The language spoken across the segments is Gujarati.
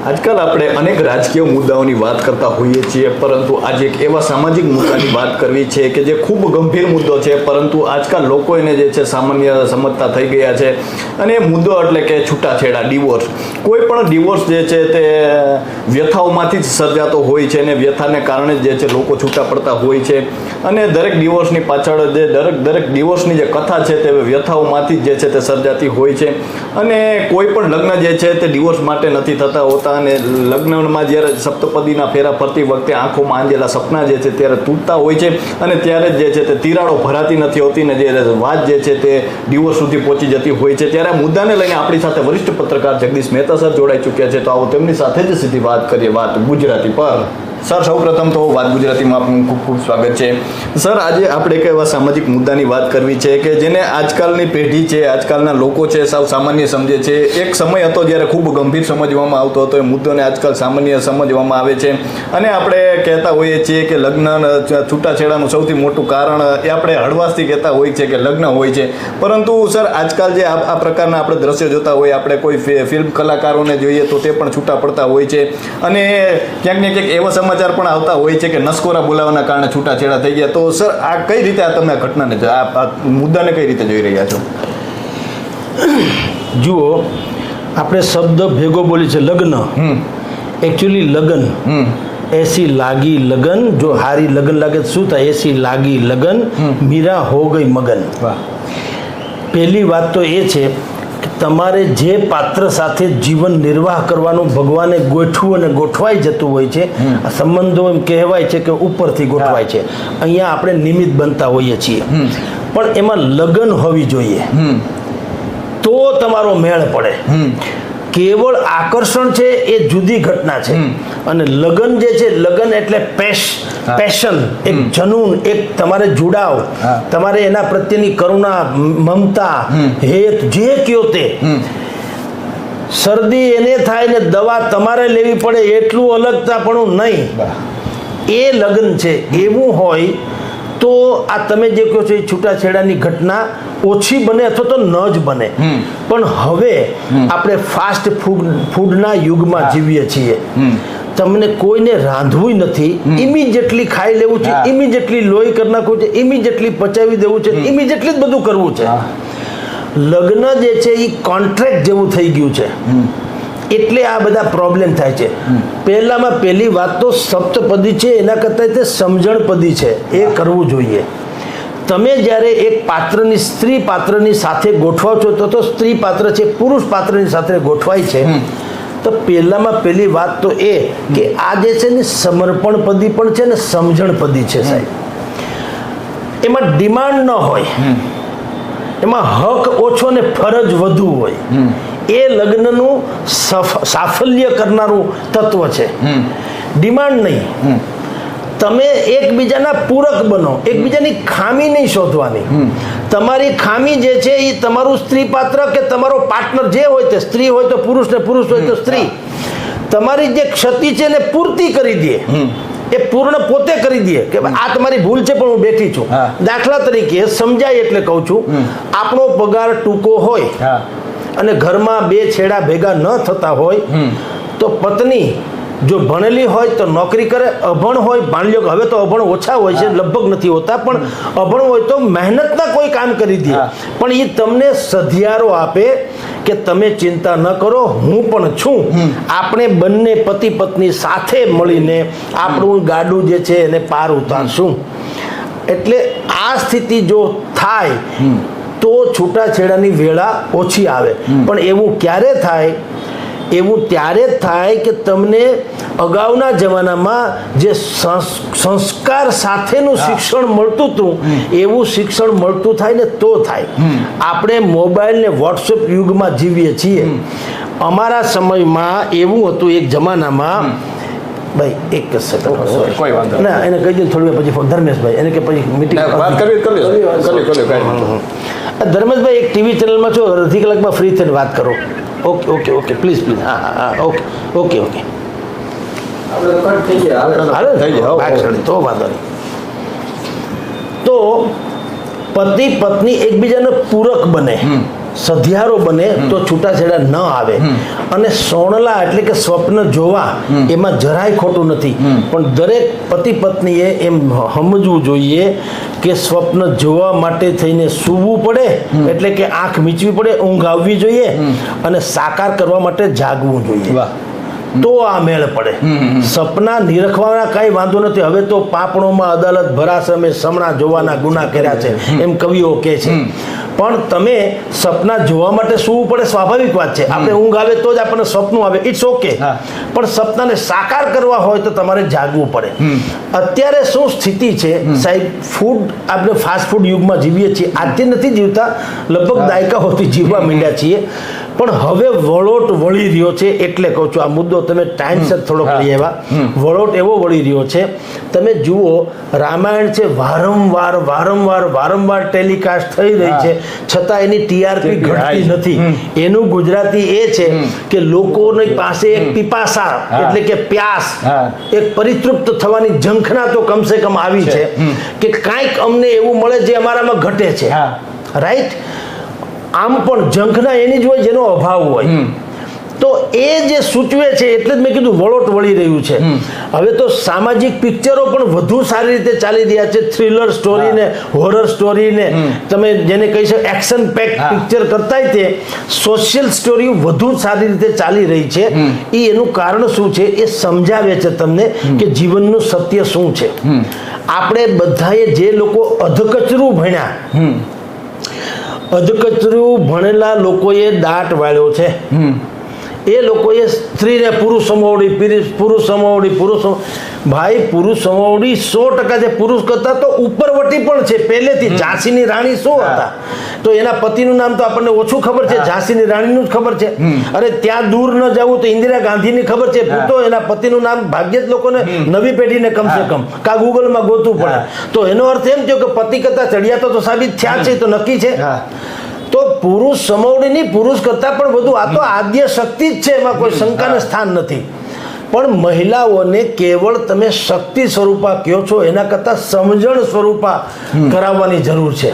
આજકાલ આપણે અનેક રાજકીય મુદ્દાઓની વાત કરતા હોઈએ છીએ, પરંતુ આજે એક એવા સામાજિક મુદ્દાની વાત કરવી છે કે જે ખૂબ ગંભીર મુદ્દો છે, પરંતુ આજકાલ લોકો એને જે છે સામાન્ય સમજતા થઈ ગયા છે. અને એ મુદ્દો એટલે કે છૂટાછેડા, ડિવોર્સ. કોઈ પણ ડિવોર્સ જે છે તે વ્યથાઓમાંથી જ સર્જાતો હોય છે અને વ્યથાને કારણે જે છે લોકો છૂટા પડતા હોય છે. અને દરેક ડિવોર્સની પાછળ જે દરેક ડિવોર્સની જે કથા છે તે વ્યથાઓમાંથી જ જે છે તે સર્જાતી હોય છે. અને કોઈ પણ લગ્ન જે છે તે ડિવોર્સ માટે નથી થતા હોતા, અને લગ્નમાં જ્યારે સપ્તપદીના ફેરા ફરતી વખતે આંખોમાં આંજેલા સપના જે છે ત્યારે તૂટતા હોય છે, અને ત્યારે જે છે તે તિરાડો ભરાતી નથી હોતી ને જે વાત જે છે તે ડિવોર્સ સુધી પહોંચી જતી હોય છે. ત્યારે આ મુદ્દાને લઈને આપણી સાથે વરિષ્ઠ પત્રકાર જગદીશ મહેતા સર જોડાઈ ચૂક્યા છે, તો આવો તેમની સાથે જ સીધી વાત કરીએ, વાત ગુજરાતી પર. સર, સૌપ્રથમ તો વાત ગુજરાતીમાં આપનું ખૂબ ખૂબ સ્વાગત છે. સર, આજે આપણે એક એવા સામાજિક મુદ્દાની વાત કરવી છે કે જેને આજકાલની પેઢી છે, આજકાલના લોકો છે, સાવ સામાન્ય સમજે છે. એક સમય હતો જ્યારે ખૂબ ગંભીર સમજવામાં આવતો હતો એ મુદ્દોને આજકાલ સામાન્ય સમજવામાં આવે છે. અને આપણે કહેતા હોઈએ છીએ કે લગ્ન છૂટાછેડાનું સૌથી મોટું કારણ એ આપણે હળવાશથી કહેતા હોઈએ છીએ કે લગ્ન હોય છે. પરંતુ સર, આજકાલ જે આ પ્રકારના આપણે દ્રશ્યો જોતા હોઈએ, આપણે કોઈ ફિલ્મ કલાકારોને જોઈએ તો તે પણ છૂટા પડતા હોય છે. અને ક્યાંક ને ક્યાંક એવા સમાચાર પણ આવતા હોય છે કે નસકોરા બોલાવાના કારણે છૂટાછેડા થઈ ગયા. તો સર, આ કઈ રીતે તમે આ ઘટનાને, આ મુદ્દાને કઈ રીતે જોઈ રહ્યા છો? જુઓ, આપણે શબ્દ ભેગો બોલી છે લગ્ન. એકચ્યુઅલી લગન, એસી લાગી લગન, જો હારી લગન લાગે શું થાય? એસી લાગી લગન, મીરા હો ગઈ મગન. પહેલી વાત તો એ છે કે તમારે જે પાત્ર સાથે જીવન નિર્વાહ કરવાનું ભગવાને ગોઠવું અને ગોઠવાઈ જતું હોય છે. આ સંબંધો એમ કહેવાય છે કે ઉપરથી ગોઠવાય છે, અહીંયા આપણે નિમિત્ત બનતા હોઈએ છીએ. પણ એમાં લગન હોવી જોઈએ તો તમારો મેળ પડે. કેવળ આકર્ષણ છે એ જુદી ઘટના છે, અને લગન જે છે, લગન એટલે પેશન, એક જનૂન, એક તમારે જુડાવ, તમારે એના પ્રત્યેની કરુણા, મમતા, હેત, જે કયો તે. શરદી એને થાય ને દવા તમારે લેવી પડે એટલું અલગતાપણું નહીં, એ લગન છે. એવું હોય તો આ તમે જે કહો છો એ છૂટાછેડાની ઘટના ઓછી બને અથવા તો ન જ બને. પણ હવે આપણે ફાસ્ટ ફૂડના યુગમાં જીવીએ છીએ. તમને કોઈને રાંધવું નથી, ઇમિડિયેટલી ખાઈ લેવું છે, ઇમિડિયેટલી લોહી કરી નાખવું છે, ઇમિડિયેટલી પચાવી દેવું છે, ઇમિડિયેટલી જ બધું કરવું છે. લગ્ન જે છે એ કોન્ટ્રાક્ટ જેવું થઈ ગયું છે, એટલે આ બધા પ્રોબ્લેમ થાય છે. પહેલામાં પહેલી વાત તો સપ્તપદી છે, એના કરતાં તે સમજણપદી છે, એ કરવું જોઈએ. તમે જ્યારે એક પાત્રની, સ્ત્રી પાત્રની સાથે ગોઠવાવ છો તો સ્ત્રી પાત્ર છે પુરુષ પાત્રની સાથે ગોઠવાય છે, તો પહેલામાં પહેલી વાત તો એ કે આ જે છે ને સમર્પણ પદી પણ છે ને સમજણ પદી છે સાહેબ. એમાં ડિમાન્ડ ન હોય, એમાં હક ઓછો ને ફરજ વધુ હોય. એ લગ્નનું સાફલ્ય કરનારું તત્વ છે, ડિમાન્ડ નહીં. તમે એકબીજાના પૂરક બનો, એકબીજાની ખામી નહીં શોધવાની. તમારી ખામી જે છે એ તમારું સ્ત્રી પાત્ર કે તમારો પાર્ટનર જે હોય તે, સ્ત્રી હોય તો પુરુષ ને પુરુષ હોય તો સ્ત્રી, તમારી જે ક્ષતિ છે એને પૂર્તિ કરી દે, એ પૂર્ણ પોતે કરી દે કે આ તમારી ભૂલ છે પણ હું બેઠી છું. દાખલા તરીકે સમજાય એટલે કહું છું, આપણો પગાર ટૂંકો હોય અને ઘરમાં બે છેડા ભેગા ન થતા હોય તો પત્ની જો ભણેલી હોય તો નોકરી કરે, અભણ હોય, માની લો કે હવે તો અભણ ઓછા હોય છે, લગભગ નથી હોતા, પણ અભણ હોય તો મહેનતના કોઈ કામ કરી દે. પણ એ તમને સધિયારો આપે કે તમે ચિંતા ન કરો, હું પણ છું. આપણે બંને પતિ પત્ની સાથે મળીને આપણું ગાડું જે છે એને પાર ઉતારશું. એટલે આ સ્થિતિ જો થાય તો છૂટાછેડાની વેળા ઓછી આવે. પણ એવું ક્યારે થાય? એવું ત્યારે જ થાય કે તમને અગાઉના જમાનામાં જે સંસ્કાર સાથેનું શિક્ષણ મળતું હતું એવું શિક્ષણ મળતું થાય ને તો થાય. આપણે મોબાઈલ ને વોટ્સએપ યુગમાં જીવીએ છીએ. અમારા સમયમાં એવું હતું, એક જમાનામાં, ભાઈ એક સેકન્ડ, કોઈ વાંધો ના, એને કહી દે થોડી વાર પછી ધર્મેશભાઈ, એને કે પછી મીટિંગ ધર્મેશભાઈ એક ટીવી ચેનલમાં છો, અડધી કલાકમાં ફ્રી થઈને વાત કરો. Okay okay okay, please please. હા ઓકે ઓકે ઓકે, તો વાંધો નહીં. તો પતિ પત્ની એકબીજાને પૂરક બને, સધિયારો બને તો છૂટાછેડા ન આવે. અને સોણલા એટલે કે સ્વપ્ન જોવા એમાં જરાય ખોટું નથી, પણ દરેક પતિ પત્નીએ એમ સમજવું જોઈએ કે સ્વપ્ન જોવા માટે થઈને સૂવું પડે, એટલે કે આંખ મીચવી પડે, ઊંઘ આવવી જોઈએ, અને સાકાર કરવા માટે જાગવું જોઈએ. તો આ મેળ પડે. સપના નિરખવાના કઈ વાંધો નથી. હવે તો પાપણોમાં અદાલત ભરાશે, અમે સમણા જોવાના ગુના કર્યા છે એમ કવિઓ કહે છે. પણ તમે સપના જોવા માટે સૂવું પડે, સ્વાભાવિક વાત છે. આપણે ઊંઘ આવે તો જ આપણને સપનું આવે, ઇટ્સ ઓકે. પણ સપનાને સાકાર કરવા હોય તો તમારે જાગવું પડે. અત્યારે શું સ્થિતિ છે સાહેબ, ફૂડ આપણે ફાસ્ટ ફૂડ યુગમાં જીવીએ છીએ. આજથી નથી જીવતા, લગભગ દાયકાઓથી જીવવા માંડ્યા છીએ. પણ હવે વળોટ વળી રહ્યો છે. એટલે કહું છું, આ મુદ્દો તમે ટાઈમસર થોડોક લઈ આવ્યા. વળોટ એવો વળી રહ્યો છે, તમે જુઓ રામાયણ છે વારંવાર ટેલિકાસ્ટ થઈ રહી છે, છતાં એની ટીઆરપી ઘટતી નથી. એનું ગુજરાતી એ છે કે લોકોની પાસે એક પીપાસા એટલે કે પ્યાસ, એક પરિતૃપ્ત થવાની ઝંખના તો કમસે કમ આવી છે કે કાંઈક અમને એવું મળે જે અમારામાં ઘટે છે. રાઈટ? આમ પણ ઝંખના એની જ હોય જેનો અભાવ હોય. તો એ જે સૂચવે છે એટલે જ મેં કીધું વળોટ વળી રહ્યું છે. હવે તો સામાજિક પિક્ચરો પણ વધુ સારી રીતે ચાલી રહ્યા છે. થ્રિલર સ્ટોરી ને હોરર સ્ટોરી ને તમે જેને કહી શકો એક્શન પેક પિક્ચર કરતાંય તે સોશિયલ સ્ટોરી વધુ સારી રીતે ચાલી રહી છે. એનું કારણ શું છે એ સમજાવે છે તમને કે જીવનનું સત્ય શું છે. આપણે બધાએ જે લોકો અધકચરું ભણ્યા, અધકચરું ભણેલા લોકોએ દાટ વાળ્યો છે. એ લોકોએ સ્ત્રીને પુરુષ સમોવડી ભાઈ પુરુષ સમોવડી 100% છે. પુરુષ કરતા તો ઉપરવટી પણ છે પહેલેથી. ઝાંસીની રાણી શું હતા? તો એના પતિનું નામ તો આપણને ઓછું ખબર છે, ઝાંસીની રાણીનું જ ખબર છે. અરે ત્યાં દૂર ન જવું તો ઇન્દિરા ગાંધીની ખબર છે. તો એના પતિનું નામ ભાગ્ય જ લોકોને, નવી પેઢીને કમસે કમ કા ગૂગલમાં ગોતવું પડે. તો એનો અર્થ એમ થયો કે પતિ કરતા ચડિયાતો તો સાબિત થયા છે, તો નક્કી છે. તો પુરુષ સમોવડીની પુરુષ કરતા પણ વધુ, આ તો આદ્ય શક્તિ જ છે, એમાં કોઈ શંકાને સ્થાન નથી. પણ મહિલાઓને કેવળ તમે શક્તિ સ્વરૂપા કહો છો, એના કરતા સમજણ સ્વરૂપા કરાવવાની જરૂર છે.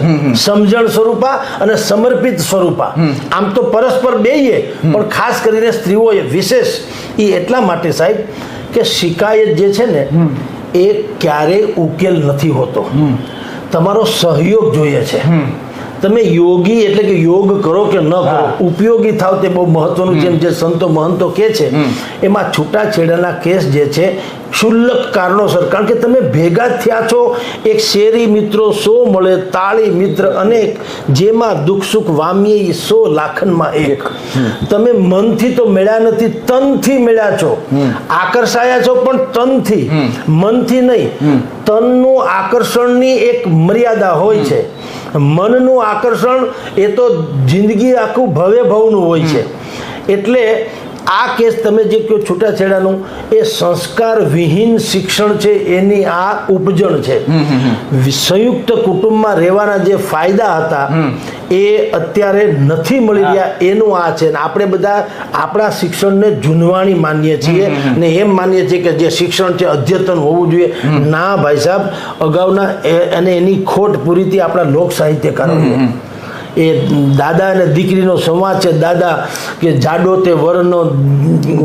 સમજણ સ્વરૂપા અને સમર્પિત સ્વરૂપા. આમ તો પરસ્પર બેઈએ, પણ ખાસ કરીને સ્ત્રીઓએ વિશેષ એ એટલા માટે સાહેબ કે શિકાયત જે છે ને એ ક્યારેય ઉકેલ નથી હોતો. તમારો સહયોગ જોઈએ છે. તમે યોગી એટલે કે યોગ કરો કે ન કરો, ઉપયોગી થાવ તે બહુ મહત્વનું. જેમ જે સંતો મહંતો કહે છે એમાં છૂટાછેડાના કેસ જે છે ક્ષુલ્લક કારણોસર, કારણ કે તમે ભેગા થયા છો, એક શેરી મિત્રો 100 મળે, તાળી મિત્ર અનેક, જેમાં દુઃખ સુખ વામીએ 100 લાખનમાં એક. તમે મનથી તો મળ્યા નથી, તનથી મળ્યા છો. આકર્ષાયા છો પણ તનથી, મનથી નહીં. તનનું આકર્ષણની એક મર્યાદા હોય છે. મનનું આકર્ષણ એ તો જિંદગી આખું ભવે ભવનું હોય છે. એટલે આ કેસ તમે જે કહો છૂટાછેડાનું, એ સંસ્કાર વિહીન શિક્ષણ છે, એની આ ઉપજણ છે. સંયુક્ત કુટુંબમાં રહેવાના જે ફાયદા હતા એ અત્યારે નથી મળી રહ્યા, એનું આ છે. આપણે બધા આપણા શિક્ષણને જૂનવાણી માનીએ છીએ ને એમ માનીએ છીએ કે જે શિક્ષણ છે અદ્યતન હોવું જોઈએ. ના ભાઈ સાહેબ, અગાઉના અને એની ખોટ પૂરીથી આપણા લોક સાહિત્યકારોએ. એ દાદા અને દીકરીનો સંવાદ છે. દાદા કે જાડો તે વરનો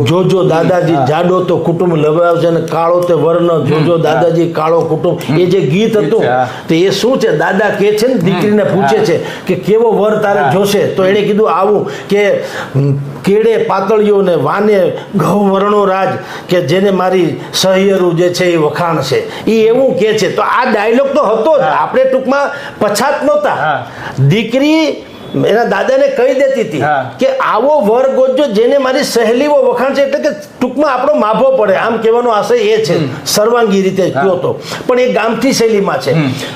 જોજો દાદાજી, જાડો તો કુટુંબ લવાવશે અને કાળો તે વરનો જોજો દાદાજી, કાળો કુટુંબ. એ જે ગીત હતું તો એ શું છે, દાદા કે છે ને દીકરીને પૂછે છે કે કેવો વર તારે જોશે, તો એણે કીધું આવું કે કેડે પાતળીઓ ને વાને ઘઉ વર્ણો રાજ, કે જેને મારી સહિયરું જે છે એ વખાણ છે. એ એવું કે છે. તો આ ડાયલોગ તો હતો જ. આપણે ટૂંકમાં પછાત નહોતા. દીકરી એના દાદાને કહી દેતી હતી કે આવો વર ગોતજો જેને મારી સહેલીઓ વખાણ છે. એટલે કે ટૂંકમાં આપણો માભો પડે, આમ કહેવાનો આશય એ છે. સર્વાંગી રીતે કહો તો, પણ એ ગામઠી શૈલીમાં છે.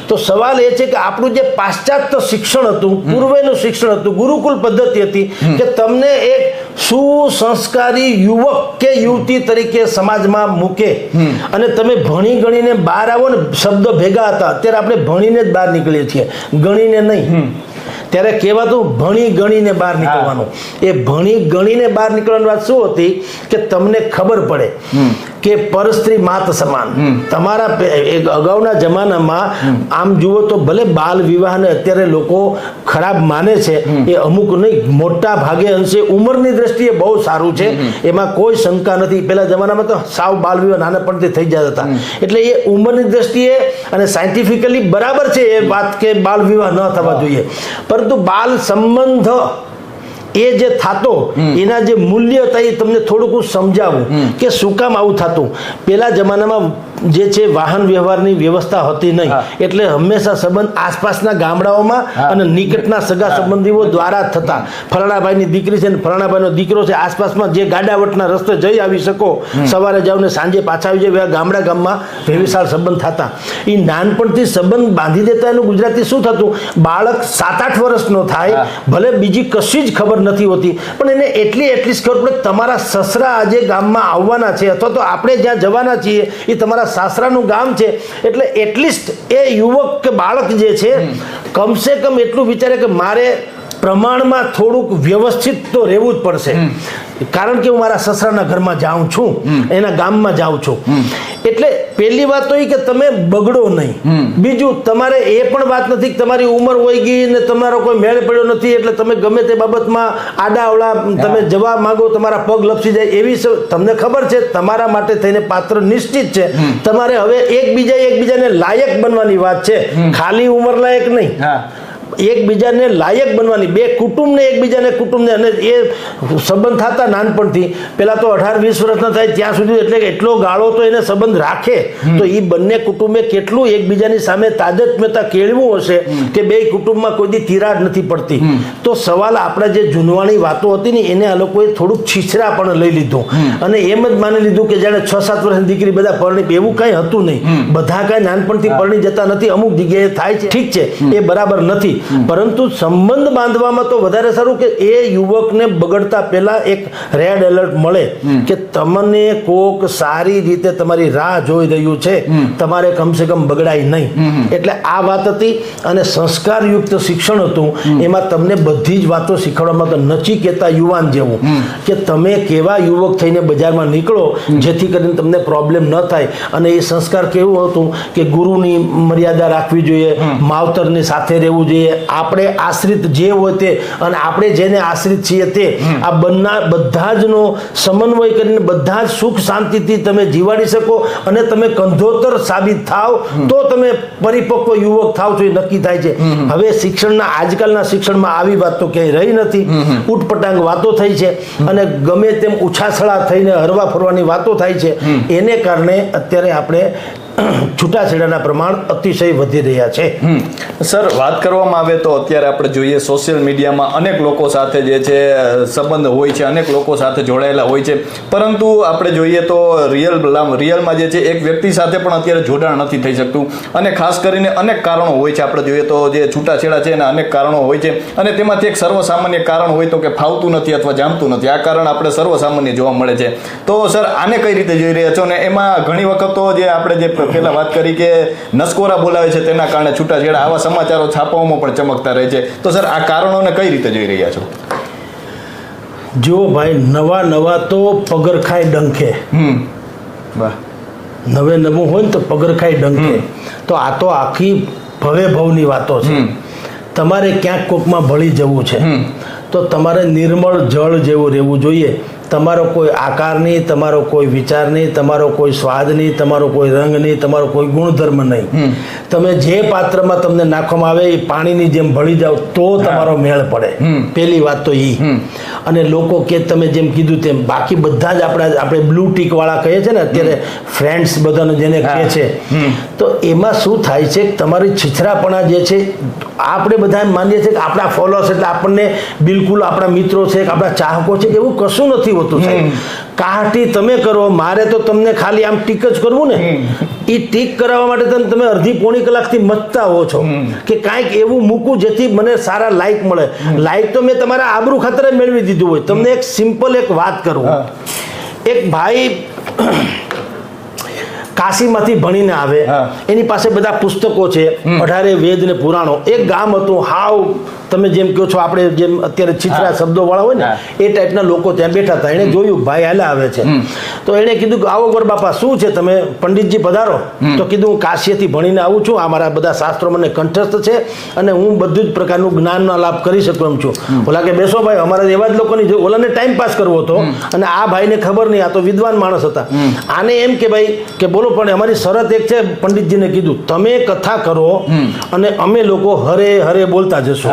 તો સવાલ એ છે કે આપણું જે પાશ્ચાત્ય શિક્ષણ હતું, પૂર્વેનું શિક્ષણ હતું, ગુરુકુલ પદ્ધતિ હતી કે તમને એક સુસંસ્કારી યુવક કે યુવતી તરીકે સમાજમાં મૂકે અને તમે ભણી ગણીને બહાર આવો ને. શબ્દ ભેગા હતા. અત્યારે આપણે ભણીને જ બહાર નીકળીએ છીએ, ગણીને નહીં. ત્યારે કહેવાતું ભણી ગણીને બહાર નીકળવાનું. એ ભણી ગણીને બહાર નીકળવાની વાત શું હતી કે તમને ખબર પડે કે પરસ્ત્રી માત સમાન. તમારા એક અગાઉના જમાનામાં આમ જુઓ તો ભલે બાલ વિવાહને અત્યારે લોકો ખરાબ માને છે, એ અમુક નહીં, મોટા ભાગે અંશે ઉંમરની દ્રષ્ટિએ બહુ સારું છે, એમાં કોઈ શંકા નથી. પેલા જમાનામાં તો સાવ બાલ વિવાહ નાનપણથી થઈ જતા હતા. એટલે એ ઉંમરની દ્રષ્ટિએ અને સાયન્ટિફિકલી બરાબર છે એ વાત કે બાલ વિવાહ ન થવા જોઈએ, પરંતુ બાલ સંબંધ એ જે થતો એના જે મૂલ્ય હતા એ તમને થોડુંક હું સમજાવું કે શું કામ આવું થતું. પેલા જમાનામાં જે છે વાહન વ્યવહારની વ્યવસ્થા હતી નહીં, એટલે હંમેશા સંબંધ આસપાસના ગામડાઓમાં અને નિકટના સગા સંબંધીઓ દ્વારા થતા. ફલાણાભાઈની દીકરી છે ને ફલાણાભાઈનો દીકરો છે, આસપાસમાં જે ગાડાવટના રસ્તે જઈ આવી શકો, સવારે જાવ ને સાંજે પાછા આવી જાય, ગામડા ગામમાં ભેવિશાળ સંબંધ થતા. એ નાનપણથી સંબંધ બાંધી દેતા. એનું ગુજરાતી શું થતું, બાળક 7-8 વર્ષનો થાય, ભલે બીજી કશી જ ખબર નથી હોતી, પણ એને એટલી ખબર પડે તમારા સસરા આજે ગામમાં આવવાના છે, અથવા તો આપણે જ્યાં જવાના છીએ એ તમારા સાસરાનું ગામ છે. એટલે એટલીસ્ટ એ યુવક કે બાળક જે છે કમસે કમ એટલું વિચારે કે મારે પ્રમાણમાં થોડુંક વ્યવસ્થિત તો રહેવું જ પડશે, કારણ કે હું મારા સસરાના ઘરમાં જાઉં છું, એના ગામમાં જાઉં છું. એટલે પહેલી વાત તો એ કે તમે બગડો નહીં. બીજું, તમારે એ પણ વાત નથી કે તમારી ઉંમર હોઈ ગઈ ને તમારો કોઈ મેળ પડ્યો નથી એટલે તમે ગમે તે બાબતમાં આડાઅવળા તમે જવા માંગો, તમારા પગ લપસી જાય, એવી તમને ખબર છે તમારા માટે થઈને પાત્ર નિશ્ચિત છે. તમારે હવે એકબીજાને લાયક બનવાની વાત છે, ખાલી ઉંમર લાયક નહીં, એકબીજાને લાયક બનવાની. બે કુટુંબને અને એ સંબંધ થતા નાનપણથી, પેલા તો 18-20 વર્ષના થાય ત્યાં સુધી, એટલે એટલો ગાળો તો એને સંબંધ રાખે તો એ બંને કુટુંબે કેટલું એકબીજાની સામે તાજતમ્યતા કેળવું હશે કે બે કુટુંબમાં કોઈ દી તિરાડ નથી પડતી. તો સવાલ આપણા જે જૂનવાણી વાતો હતી ને એને આ લોકોએ થોડુંક છીછરા પણ લઈ લીધું અને એમ જ માની લીધું કે જાણે 6-7 વર્ષની દીકરી બધા પરણી. એવું કઈ હતું નહીં, બધા કઈ નાનપણથી પરણી જતા નથી, અમુક જગ્યાએ થાય છે, ઠીક છે, એ બરાબર નથી. પરંતુ સંબંધ બાંધવામાં તો વધારે સારું કે એ યુવકને બગડતા પહેલા એક રેડ એલર્ટ મળે કે તમને કોક સારી રીતે તમારી રાહ જોઈ રહ્યું છે, તમારે કમસે કમ બગડાય નહીં. એટલે આ વાત હતી. અને સંસ્કારયુક્ત શિક્ષણ હતું, એમાં તમને બધી જ વાતો શીખવાડવામાં તો નચિકેતા યુવાન જેવું કે તમે કેવા યુવક થઈને બજારમાં નીકળો જેથી કરીને તમને પ્રોબ્લેમ ન થાય. અને એ સંસ્કાર કેવું હતું કે ગુરુની મર્યાદા રાખવી જોઈએ, માવતરની સાથે રહેવું જોઈએ, આપણે આશ્રિત જે હોય તે અને આપણે જેને આશ્રિત છીએ તે, આ બધા જનો સમન્વય કરીને બધા જ સુખ શાંતિથી તમે જીવાડી શકો અને તમે કંધોતર સાબિત થાવ તો તમે પરિપક્વ યુવક થાવ છો, એ નક્કી થાય છે. હવે શિક્ષણના આજકાલના શિક્ષણમાં આવી વાત તો ક્યાંય રહી નથી, ઉટપટાંગ વાતો થઈ છે અને ગમે તેમ ઉછાછળા થઈને હરવા ફરવાની વાતો થાય છે. એને કારણે અત્યારે આપણે છૂટાછેડાના પ્રમાણ અતિશય વધી રહ્યા છે. સર, વાત કરવામાં આવે તો અત્યારે આપણે જોઈએ સોશિયલ મીડિયામાં અનેક લોકો સાથે જે છે સંબંધ હોય છે, અનેક લોકો સાથે જોડાયેલા હોય છે, પરંતુ આપણે જોઈએ તો રિયલમાં જે છે એક વ્યક્તિ સાથે પણ અત્યારે જોડાણ નથી થઈ શકતું. અને ખાસ કરીને અનેક કારણો હોય છે. આપણે જોઈએ તો જે છૂટાછેડા છે એના અનેક કારણો હોય છે અને તેમાંથી એક સર્વસામાન્ય કારણ હોય તો કે ફાવતું નથી અથવા જામતું નથી. આ કારણ આપણે સર્વસામાન્ય જોવા મળે છે. તો સર, આને કઈ રીતે જોઈ રહ્યા છો? અને એમાં ઘણી વખત તો જે આપણે જે પહેલા વાત કરી કે નસકોરા બોલાવે છે તેના કારણે છૂટાછેડા, આવા સમાચારો છાપાઓમાં પણ ચમકતા રહે છે. તો સર, આ કારણોને કઈ રીતે જોઈ રહ્યા છો? જો ભાઈ, નવા તો પગરખાય ડંખે. નવું હોય ને તો પગરખાય ડંખે. તો આ તો આખી ભવની વાતો છે. તમારે ક્યાંક કોકમાં ભળી જવું છે તો તમારે નિર્મળ જળ જેવું રહેવું જોઈએ. તમારો કોઈ આકાર નહીં, તમારો કોઈ વિચાર નહીં, તમારો કોઈ સ્વાદ નહીં, તમારો કોઈ રંગ નહીં, તમારો કોઈ ગુણધર્મ નહીં. તમે જે પાત્રમાં તમને નાખવામાં આવે એ પાણીની જેમ ભળી જાવ તો તમારો મેળ પડે. પહેલી વાત તો એ. અને લોકો કે તમે જેમ કીધું તેમ બાકી બધા જ આપણે બ્લુ ટીક વાળા કહીએ છીએ ને અત્યારે, ફ્રેન્ડ્સ બધાને જેને કહે છે, તો એમાં શું થાય છે તમારી છીછરાપણા જે છે, આપણે બધા માનીએ છીએ કે આપણા ફોલોઅર્સ એટલે આપણને બિલકુલ આપણા મિત્રો છે, આપણા ચાહકો છે, એવું કશું નથી હોતું સાહેબ. કાહટી તમે કરો, મારે તો તમને ખાલી આમ ટીક જ કરવું ને, એ ટીક કરાવવા માટે તમે અડધી પોણી કલાકથી મચતા હો છો કે કાંઈક એવું મૂકું જેથી મને સારા લાઈક મળે. લાઈક તો મેં તમારા આબરૂ ખાતરે મેળવી દીધું હોય. તમને એક સિમ્પલ એક વાત કરું. એક ભાઈ કાશીમાંથી ભણીને આવે, એની પાસે બધા પુસ્તકો છે, 18 વેદ ને પુરાણો. એક ગામ હતું હાવ તમે જેમ કહો છો આપણે જેમ અત્યારે છીછરા શબ્દો વાળા હોય ને એ ટાઈપના લોકો ત્યાં બેઠા હતા. એણે જોયું ભાઈ હાલા આવે છે તો એણે કીધું કે આવો ગોરબાપા શું છે, તમે પંડિતજી પધારો. તો કીધું હું કાશીથી ભણીને આવું છું, આ મારા બધા શાસ્ત્રો મને કંઠસ્થ છે અને હું બધું જ પ્રકારનું જ્ઞાનનો લાભ કરી શકું એમ છું. ઓલા કે બેસો ભાઈ, અમારા એવા જ લોકોની ઓલાને ટાઈમ પાસ કરવો હતો અને આ ભાઈને ખબર નહીં, આ તો વિદ્વાન માણસ હતા. આને એમ કે ભાઈ કે બોલો, પણ અમારી શરત એક છે. પંડિતજીને કીધું તમે કથા કરો અને અમે લોકો હરે હરે બોલતા જશું.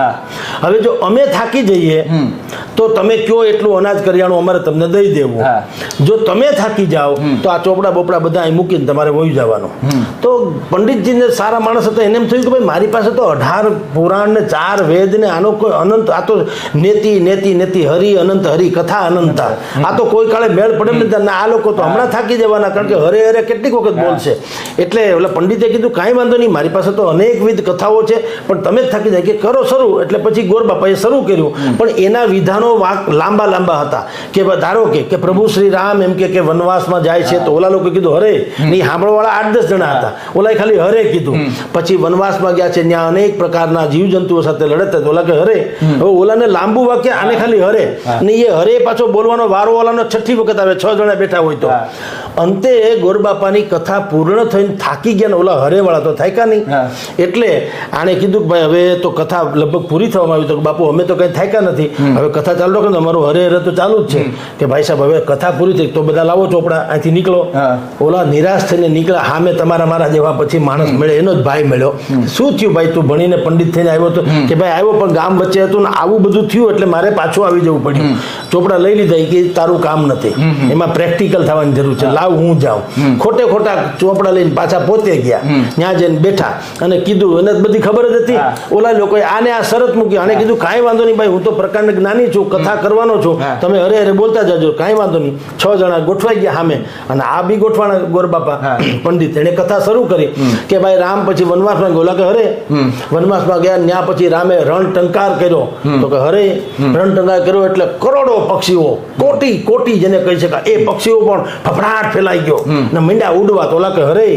હવે જો અમે થાકી જઈએ તો તમે કયો એટલું અનાજ કરિયાણું અમારે તમને દઈ દેવું. જો તમે થાકી જાઓ તો આ ચોપડા બોપડા બધા અહીં મૂકીને તમારે વહી જવાનું. તો પંડિતજીને સારા માણસ હતા, એને એમ થયું કે ભાઈ મારી પાસે તો 18 પુરાણ ને 4 વેદ ને આનો કોઈ અનંત, આ તો નેતિ નેતિ નેતિ હરિ અનંત હરિ કથા અનંતા, આ તો કોઈ કાળે મેળ પડે ને આ લોકો તો હમણાં થાકી જવાના, કારણ કે હરે હરે કેટલીક વખત બોલશે. એટલે ઓલા પંડિતે કીધું કાંઈ વાંધો નહીં, મારી પાસે તો અનેકવિધ કથાઓ છે, પણ તમે જ થાકી જાય કે કરો શરૂ. એટલે પછી ગોરબાપાએ શરૂ કર્યું, પણ એના વિધાનો લાંબા લાંબા હતા. કે ધારો કે પ્રભુ શ્રી રામ એમ કે વનવાસમાં જાય છે, તો ઓલા લોકો કીધું હરે, નહીં સાંભળવાળા 8-10 જણા હતા, ઓલાએ ખાલી હરે કીધું. પછી વનવાસમાં ગયા છે, ત્યાં અનેક પ્રકારના જીવજંતુઓ સાથે લડત હતી, ઓલા કે હરે. હવે ઓલાને લાંબુ વાક્ય, આને ખાલી હરે, ને એ હરે પાછો બોલવાનો વારો ઓલાનો 6ઠી વખત આવે, 6 જણા બેઠા હોય તો. અંતે ગોરબાપાની કથા પૂર્ણ થઈને થાકી ગયા ને ઓલા હરે વાળા તો થાક્યા નહીં. એટલે આને કીધું કે ભાઈ હવે તો કથા લગભગ પૂરી થવામાં આવી. તો બાપુ અમે તો કઈ થાક્યા નથી, હવે કથા ચાલુ રાખો ને, અમારું હરે હરે તો ચાલુ જ છે. કે ભાઈ સાહેબ હવે કથા પૂરી થઈ તો બધા લાવો ચોપડા, અહીંથી નીકળો. ઓલા નિરાશ થઈને નીકળ્યા. હા મેં તમારા મારા જેવા પછી માણસ મળે, એનો જ ભાઈ મળ્યો. શું થયું ભાઈ, તું ભણીને પંડિત થઈને આવ્યો હતો? કે ભાઈ આવ્યો, પણ ગામ વચ્ચે હતું ને આવું બધું થયું એટલે મારે પાછું આવી જવું પડ્યું. ચોપડા લઈ લીધા કે તારું કામ નથી, એમાં પ્રેક્ટિકલ થવાની જરૂર છે, લાવ હું જાઉં. ખોટે ખોટા ચોપડા લઈને પાછા પોતે ગયા. ત્યાં જઈને બેઠા અને કીધું, એને બધી ખબર જ હતી. ઓલા લોકોએ આને આ શરત મૂકી. આને કીધું કાંઈ વાંધો નહીં ભાઈ, હું તો પ્રકાંડ જ્ઞાની છું, કથા કરવાનો છું, તમે હરે હરે બોલતા જજો, કાંઈ વાંધો નહીં. 6 જણા ગોઠવાઈ ગયા સામે, અને આ બી ગોઠવાના ગોરબાપા પંડિત. એને કથા શરૂ કરી કે ભાઈ રામ પછી વનવાસમાં ગયો. કે હરે વનવાસમાં ગયા, ત્યાં પછી રામે રણ ટંકાર કર્યો. તો કે હરે રણ ટંકાર કર્યો એટલે કરોડો પક્ષીઓ, કોટી કોટી જેને કહી શકાય એ પક્ષીઓ પણ ફફડાટ ફેલાઈ ગયો ને મીંડા ઉડવા. તો ઓલા કે હરે,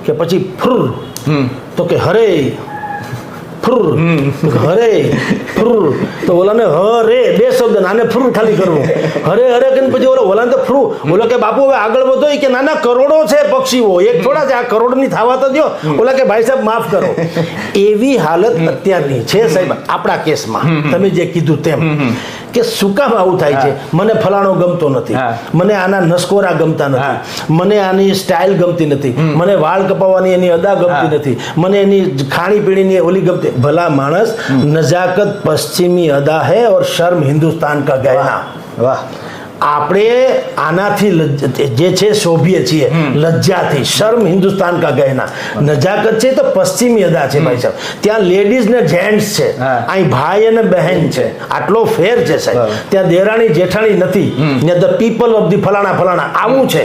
કે પછી ફ્રુર, તો કે હરે ફ્રુર, હરે ફ્રુર. તો ઓલાને હરે 2 શબ્દ, નાને ફ્રુર ખાલી કરવું. હરે હરે કરીને પછી ઓલા તો ફ્રુ. ઓલા કે બાપુ હવે આગળ વધો, કે નાના કરોડો છે પક્ષીઓ, એક થોડા છે, આ કરોડની થાવા તો દો. ઓલા કે ભાઈ સાહેબ માફ કરો. એવી હાલત અત્યારની છે સાહેબ આપણા કેસમાં. તમે જે કીધું તેમ કે શું કામ આવું થાય છે, મને ફલાણો ગમતો નથી, મને આના નસકોરા ગમતા નથી, મને આની સ્ટાઇલ ગમતી નથી, મને વાળ કપાવવાની એની અદા ગમતી નથી, મને એની ખાણી પીણીની ઓલી ગમતી. ભલા માણસ, નજાકત પશ્ચિમી અદા હૈ और शर्म हिंदुस्तान का गहना. वाह. આપણે આનાથી જે છે શોભીએ છીએ લજ્જાથી. શર્મ હિન્દુસ્તાન કા ગહેના. નજાકત છે તો પશ્ચિમી અદા છે ભાઈ સાહેબ. ત્યાં લેડીઝ ને જેન્ટ્સ છે, અહીં ભાઈ અને બહેન છે, આટલો ફેર છે સાહેબ. ત્યાં દેરાણી જેઠાણી નથી, ત્યાં ધ પીપલ ઓફ ધી ફલાણા ફલાણા આવું છે.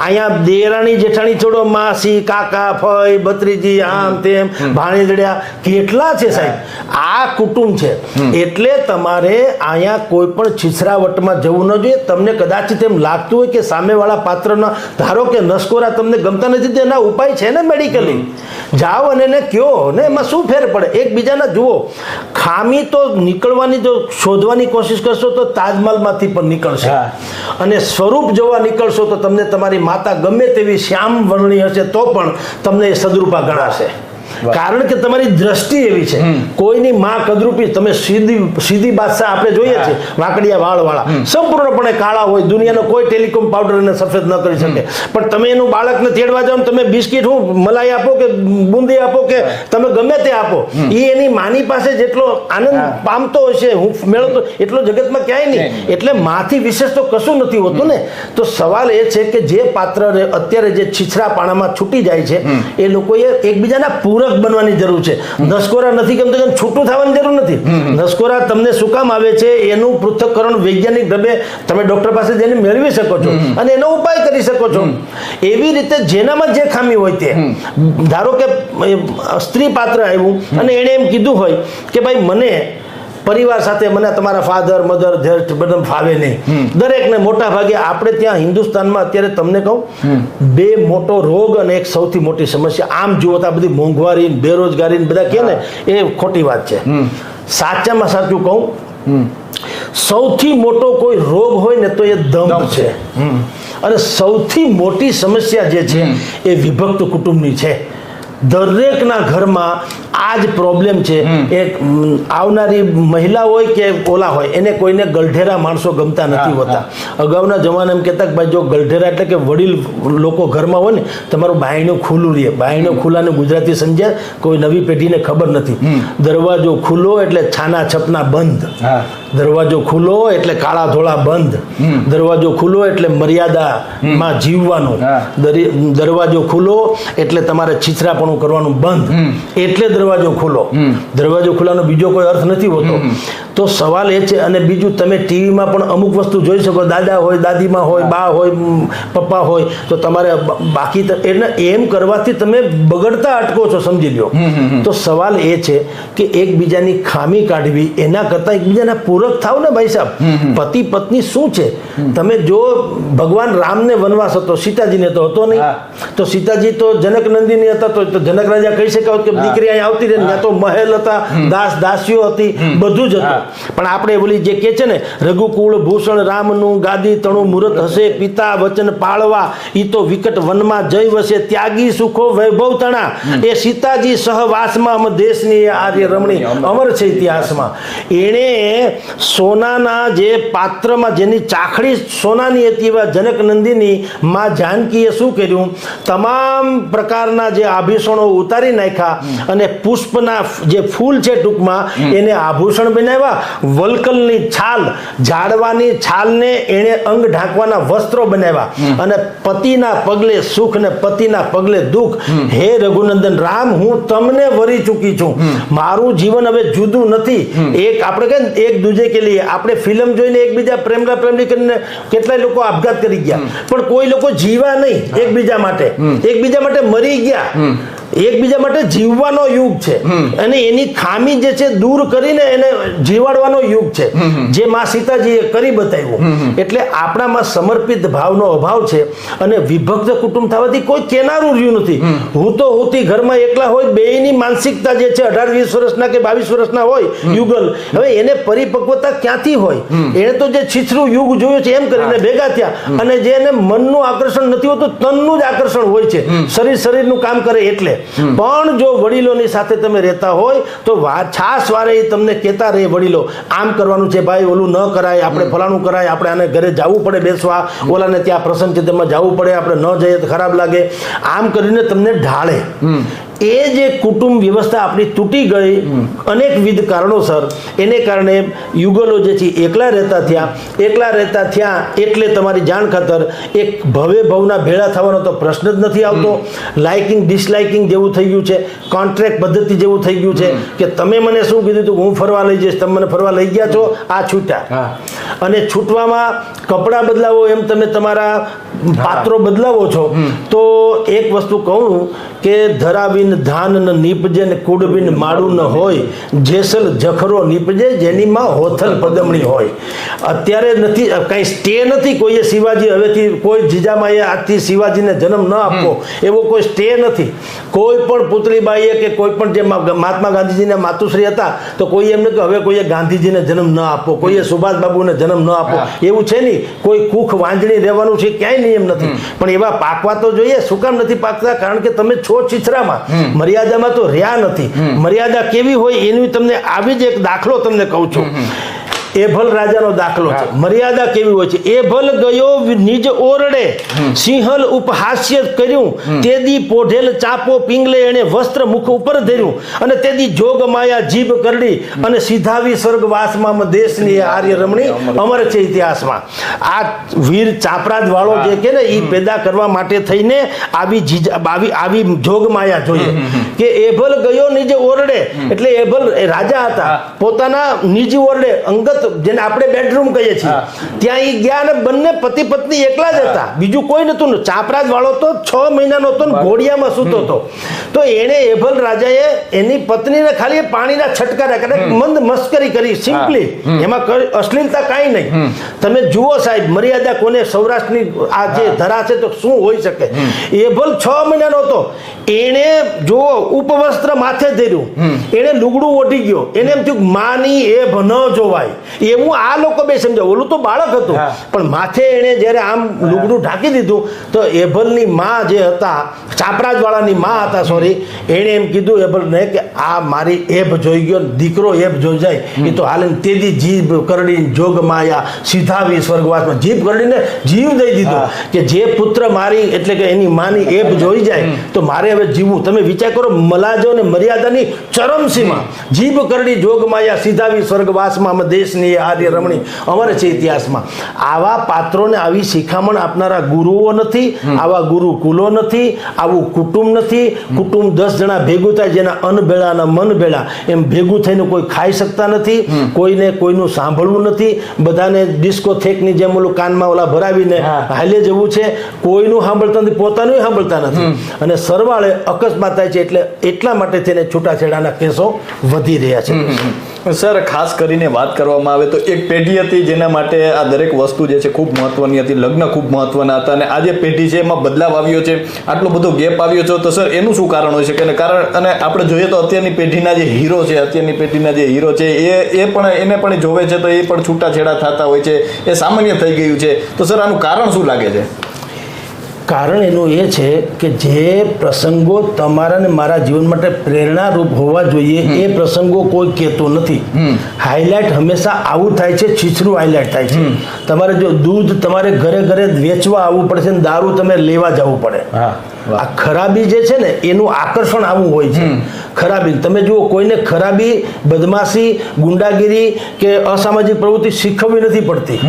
અહીંયા દેરાણી જેઠાણી છોડો, માસી કાકા ફઈ ભત્રીજી આમ તેમ ભાણેજડ્યા કેટલા છે સાહેબ. આ કુટુંબ છે. એટલે તમારે અહીંયા કોઈ પણ છીછરાવટમાં જવું ન જોઈએ. તમને કદાચ તેમ લાગતું હોય કે સામેવાળા પાત્રના, ધારો કે નસકોરા તમને ગમતા નથી, તેના ઉપાય છે ને મેડિકલી. જાઓ અને એને કયો ને, એમાં શું ફેર પડે? એકબીજાના જુઓ. ખામી તો નીકળવાની, જો શોધવાની કોશિશ કરશો તો તાજમહલમાંથી પણ નીકળશે, અને સ્વરૂપ જોવા નીકળશો તો તમને તમારી માતા ગમે તેવી શ્યામ વર્ણી હશે તો પણ તમને એ સદરૂપા ગણાશે. કારણ કે તમારી દ્રષ્ટિ એવી છે. કોઈની માં કદરૂપી. તમે સીધી બાદશાહ આપણે જોઈએ છે, વાકડિયા વાળ વાળા, સંપૂર્ણપણે કાળા હોય, દુનિયાનો કોઈ ટેલિકોમ પાવડર એને સફેદ ન કરી શકે. પણ તમે એનું બાળકને તેડવા જાઓ, તમે બિસ્કિટ હું મલાઈ આપો કે બુંદી આપો કે તમે ગમે તે આપો, એ એની માની પાસે જેટલો આનંદ પામતો હશે, હું મેળવતો, એટલો જગતમાં ક્યાંય નહીં. એટલે માથી વિશેષ તો કશું નથી હોતું ને. તો સવાલ એ છે કે જે પાત્ર અત્યારે જે છીછરા પાણામાં છૂટી જાય છે, એ લોકોએ એકબીજાના પૂરક બનવાની જરૂર છે. નસકોરા નથી ગમતો કે છૂટું થવાની જરૂર નથી. નસકોરા તમને શું કામ આવે છે એનું પૃથ્થકરણ વૈજ્ઞાનિક ઢબે તમે ડોક્ટર પાસે જઈને મેળવી શકો છો અને એનો ઉપાય કરી શકો છો. એવી રીતે જેનામાં જે ખામી હોય તે, ધારો કે સ્ત્રી પાત્ર આવ્યું અને એણે એમ કીધું હોય કે ભાઈ મને પરિવાર સાથે, મને તમારા ફાધર મધર જેઠ બધા ફાવે નહીં. દરેકને મોટા ભાગે આપણે ત્યાં હિન્દુસ્તાનમાં અત્યારે તમને કહું, 2 મોટો રોગ અને એક સૌથી મોટી સમસ્યા. આમ જુઓ તો આ બધી મોંઘવારી, બેરોજગારી બધા કહે ને, એ ખોટી વાત છે. સાચામાં સાચું કહું, સૌથી મોટો કોઈ રોગ હોય ને તો એ દંભ છે. અને સૌથી મોટી સમસ્યા જે છે એ વિભક્ત કુટુંબની છે. દરેકના ઘરમાં આ જ પ્રોબ્લેમ છે. એક આવનારી મહિલા હોય કે ઓલા હોય, એને કોઈને ગલઢેરા માણસો ગમતા નથી હોતા. અગાઉના જમાનામાં કહેતા કે ભાઈ જો ગલઢેરા એટલે કે વડીલ લોકો ઘરમાં હોય ને, તમારું બાયણું ખુલ્લું રહે. બાયણું ખુલ્લાનું ગુજરાતી સમજ્યા કોઈ નવી પેઢીને ખબર નથી. દરવાજો ખુલ્લો એટલે છાના છપના બંધ. દરવાજો ખુલ્લો એટલે કાળા ધોળા બંધ. દરવાજો ખુલ્લો એટલે મર્યાદામાં જીવવાનું. દરવાજો ખુલ્લો એટલે તમારે છીછરાપણું કરવાનું બંધ. એટલે દરવાજો ખુલ્લો. દરવાજો ખુલ્લાનો બીજો કોઈ અર્થ નથી હોતો. તો સવાલ એ છે. અને બીજું, તમે ટીવીમાં પણ અમુક વસ્તુ જોઈ શકો, દાદા હોય, દાદીમાં હોય, બા હોય, પપ્પા હોય, તો તમારે બાકી એટલે એમ કરવાથી તમે બગડતા અટકો છો, સમજી લો. તો સવાલ એ છે કે એકબીજાની ખામી કાઢવી એના કરતાં એકબીજાના પૂરક થાવ ને ભાઈ સાહેબ. પતિ પત્ની શું છે? તમે જો ભગવાન રામને વનવાસ હતો, સીતાજીને તો હતો નહીં. તો સીતાજી તો જનક નંદિની હતા, તો જનક રાજા કહી શકાય કે દીકરી અહીં આવતી રહી. ત્યાં તો મહેલ હતા, દાસ દાસીઓ હતી, બધું જ હતું. પણ આપણે બોલી જે કે છે ને, રઘુકુળ ભૂષણ રામનું ગાદી તણું મુહૂર્ત હશે, પિતા વચન પાળવા ઈ તો વિકટ વનમાં જય વસે, ત્યાગી સુખો વૈભવ તણા, એ સીતાજી સહવાસમાં અમ દેશની આર્ય રમણી અમર છે ઇતિહાસમાં. એણે સોનાના જે પાત્રમાં જેની ચાખડી સોનાની હતી એવા જનક નંદિની માં જાનકીએ શું કર્યું? તમામ પ્રકારના જે આભૂષણો ઉતારી નાખ્યા અને પુષ્પના જે ફૂલ છે ટૂંકમાં એને આભૂષણ બનાવ્યા. વલકલની છાલ, ઝાડવાની છાલને એણે અંગ ઢાંકવાના વસ્ત્રો બનાવ્યા. અને પતિના પગલે સુખ ને પતિના પગલે દુઃખ. હે રઘુનંદન રામ, હું તમને વરી ચૂકી છું. મારું જીવન હવે જુદું નથી. એક આપણે કહે એક દૂજે કે લીએ, આપણે ફિલ્મ જોઈને એકબીજા પ્રેમલા પ્રેમલી કરીને કેટલાય લોકો આપઘાત કરી ગયા, પણ કોઈ લોકો જીવા નહીં એકબીજા માટે. એકબીજા માટે મરી ગયા. એકબીજા માટે જીવવાનો યુગ છે. અને એની ખામી જે છે દૂર કરીને એને જીવાડવાનો યુગ છે, જે માં સીતાજીએ કરી બતાવ્યું. એટલે આપણામાં સમર્પિત ભાવનો અભાવ છે. અને વિભક્ત કુટુંબ થવાથી કોઈ કેનારું રહ્યું નથી. હું તો હુંથી ઘરમાં એકલા હોય, બેયની માનસિકતા જે છે 18-20 વર્ષના કે 22 વર્ષના હોય યુગલ, હવે એને પરિપક્વતા ક્યાંથી હોય? એને તો જે છીછરું યુગ જોયું છે એમ કરીને ભેગા થયા. અને જેને મનનું આકર્ષણ નથી હોતું, તનનું જ આકર્ષણ હોય છે. શરીરનું કામ કરે એટલે. પણ જો વડીલોની સાથે તમે રહેતા હોય તો છાસ વારે તમને કહેતા રહે વડીલો, આમ કરવાનું છે ભાઈ, ઓલું ન કરાય, આપણે ફલાણું કરાય, આપણે આને ઘરે જવું પડે બેસવા, ઓલાને ત્યાં પ્રસંગ છે તેમાં જવું પડે, આપણે ન જઈએ તો ખરાબ લાગે, આમ કરીને તમને ઢાળે. એ જે કુટુંબ વ્યવસ્થા આપણી તૂટી ગઈ અનેકવિધ કારણોસર, એને કારણે યુગલો જે છે એકલા રહેતા થયા. એટલે તમારી જાણ ખાતર એક ભવે ભવના ભેળા થવાનો તો પ્રશ્ન જ નથી આવતો. લાઇકિંગ ડિસલાઇકિંગ જેવું થઈ ગયું છે, કોન્ટ્રાક્ટ પદ્ધતિ જેવું થઈ ગયું છે કે તમે મને શું કીધું હતું, હું ફરવા લઈ જઈશ, તમે મને ફરવા લઈ ગયા છો, આ છૂટા. અને છૂટવામાં કપડાં બદલાવો એમ તમે તમારા પાત્રો બદલાવો છો. તો એક વસ્તુ કહું કે ધરાવીને ધાન ન નીપજે ને કુડબીન માળું ન હોય, જેસલ જખરો નીપજે જેની માં હોથલ પદમણી હોય. અત્યારે નથી કઈ સ્ટે નથી. કોઈએ શિવાજી હવેથી કોઈ જીજામાએ આજથી શિવાજીને જન્મ ન આપવો એવો કોઈ સ્ટે નથી. કોઈ પણ પુતળીબાઈએ કે કોઈ પણ જે મહાત્મા ગાંધીજીના માતુશ્રી હતા તો કોઈ એમને કે હવે કોઈએ ગાંધીજીને જન્મ ન આપવો, કોઈએ સુભાષ બાબુને જન્મ ન આપવો, એવું છે નહીં. કોઈ કુખ વાંજણી રહેવાનું છે, ક્યાંય નિયમ નથી. પણ એવા પાકવા તો જોઈએ. શું કામ નથી પાકતા? કારણ કે તમે છો છીછરામાં, મર્યાદામાં તો રહ્યા નથી. મર્યાદા કેવી હોય એનું તમને આવી જ એક દાખલો તમને કહું છું. એભલ રાજાનો દાખલો છે. મર્યાદા કેવી હોય છે? એભલ ગયો નિજ ઓરડે, સિંહલ ઉપહાસ્ય કર્યું, તેદી પોઢેલ ચાપો પિંગલે એણે વસ્ત્ર મુખ ઉપર ધર્યું, અને તેદી જોગ માયા જીભ કરડી, અને સીધાવી સ્વર્ગવાસમાં દેશની આર્ય રમણી અમર છે ઇતિહાસમાં. આ વીર ચાપરાજ વાળો જે કે ને એ પેદા કરવા માટે થઈને આવી જોગ માયા જોઈએ કે એભલ ગયો નિજ ઓરડે. એટલે એભલ રાજા હતા, પોતાના નિજ ઓરડે અંગત જેને આપણે બેડરૂમ કહીએ છીએ ત્યાં એ ગયા અને બંને પતિ પત્ની એકલા જ હતા, બીજું કોઈ નતું. ચાપરાજ વાળો તો 6 મહિનાનો હતો ને ઘોડિયામાં સૂતો હતો. તો એને એભલ રાજાએ એની પત્નીને ખાલી પાણીના છટકારા કરે, મંદ મસ્કરી કરી સિમ્પલી, એમાં અશ્લીલતા કાંઈ નહીં. તમે જુઓ સાહેબ, મર્યાદા કોને, સૌરાષ્ટ્રની આ જે ધરા છે તો શું હોઈ શકે. એભલ 6 મહિનાનો હતો, એને જુઓ ઉપવસ્ત્ર માથે ધર્યું, એને લુગડું ઓઢી ગયો, એને એમ થયું માની એભ ન જોવાય એવું આ લોકો બે સમજાવ. ઓલું તો બાળક હતું પણ માથે એને જ્યારે આમ લુગડું ઢાંકી દીધું તો એભલની માં જે હતા, ચાપરાજ વાળાની માં હતા સોરી, એણે એમ કીધું એભલને કે આ મારી એભ જોઈ ગયો, દીકરો એભ જોઈ જાય એ તો હાલે તેદી જીભ કરડી જોગ માયા સીધાવી સ્વર્ગવાસમાં. જીભ કરડીને જીવ દઈ દીધો કે જે પુત્ર મારી એટલે કે એની માની એભ જોઈ જાય તો મારે હવે જીવવું. તમે વિચાર કરો, મલાજો અને મર્યાદાની ચરમસીમા, જીભ કરડી જોગ માયા સીધાવી સ્વર્ગવાસમાં, અમે દેશની આર્ય રમણી અમારે છે ઇતિહાસમાં. આવા પાત્રોને આવી શિખામણ આપનારા ગુરુઓ નથી, આવા ગુરુકુલો નથી, આવું કુટુંબ નથી. કુટુંબ 10 જણા ભેગું થાય, જેના અન્ન ભેળા અને મન ભેળા, એમ ભેગું થઈને કોઈ ખાઈ શકતા નથી, કોઈને કોઈનું સાંભળવું નથી, બધાને ડિસ્કોથેકની જેમ ઓલું કાનમાં ઓલા ભરાવીને હાલે જવું છે, કોઈનું સાંભળતા નથી, પોતાનું સાંભળતા નથી. અને સરવાળે અકસ્માત થાય છે. એટલે એટલા માટે તેને છૂટાછેડાના કેસો વધી રહ્યા છે. સર, ખાસ કરીને વાત કરવામાં આવે તો એક પેઢી હતી જેના માટે આ દરેક વસ્તુ જે છે ખૂબ મહત્વની હતી, લગ્ન ખૂબ મહત્વના હતા, અને આ જે પેઢી છે એમાં બદલાવ આવ્યો છે, આટલો બધો ગેપ આવ્યો છે. તો સર એનું શું કારણ હોય શકે? અને આપણે જોઈએ તો અત્યારની પેઢીના જે હીરો છે, અત્યારની પેઢીના જે હીરો છે એ પણ એને પણ જોવે છે તો એ પણ છૂટાછેડા થતા હોય છે, એ સામાન્ય થઈ ગયું છે. તો સર આનું કારણ શું લાગે છે? કારણ એનું એ છે કે જે પ્રસંગો તમારા ને મારા જીવન માટે પ્રેરણારૂપ હોવા જોઈએ એ પ્રસંગો કોઈ કહેતો નથી. હાઇલાઇટ હંમેશા આવું થાય છે, છીછરું હાઇલાઇટ થાય છે. તમારે જો દૂધ તમારે ઘરે ઘરે વેચવા આવવું પડશે ને દારૂ તમે લેવા જવું પડે. આ ખરાબી જે છે ને એનું આકર્ષણ આવું હોય છે. ખરાબી તમે જુઓ, કોઈને ખરાબી, બદમાશી, ગુંડાગીરી કે અસામાજિક પ્રવૃત્તિ શીખવવી નથી પડતી.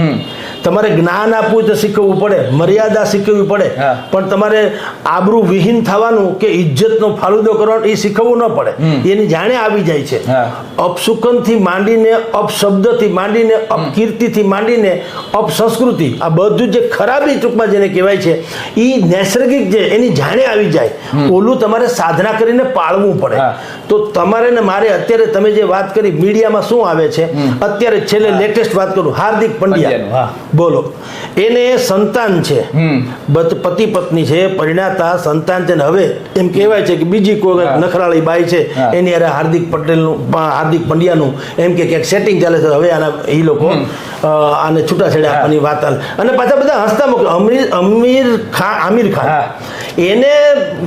તમારે જ્ઞાન આપવું તો શીખવવું પડે, મર્યાદા શીખવવી પડે, પણ તમારે આબરૂ વિહીન થવાનું કે ઇજ્જતનો ફાલુદો કરવાનો એ શીખવવું ન પડે. એની જાણે આવી જાય છે. અપશુકનથી માંડીને, અપશબ્દથી માંડીને, અપકીર્તિથી માંડીને, અપસંસ્કૃતિ, આ બધું જે ખરાબી ટૂંકમાં જેને કહેવાય છે એ નૈસર્ગિક છે, એની જાણે આવી જાય. ઓલું તમારે સાધના કરીને પાળવું પડે. તો તમારે ને મારે અત્યારે તમે જે વાત કરી, મીડિયામાં શું આવે છે અત્યારે, છેલ્લે લેટેસ્ટ વાત કરું, હાર્દિક પંડ્યા બોલો, એને સંતાન છે, પતિ પત્ની છે, પરિણાતા સંતાન છે, ને હવે એમ કહેવાય છે કે બીજી કોઈ નખરાળી બાઈ છે એની અરે હાર્દિક પંડ્યાનું એમ કે ક્યાંક સેટિંગ ચાલે છે. હવે આના એ લોકો આને છૂટાછેડા આપવાની વાત હાલે, અને પાછા બધા હસતા મૂકે. આમિર ખાન એને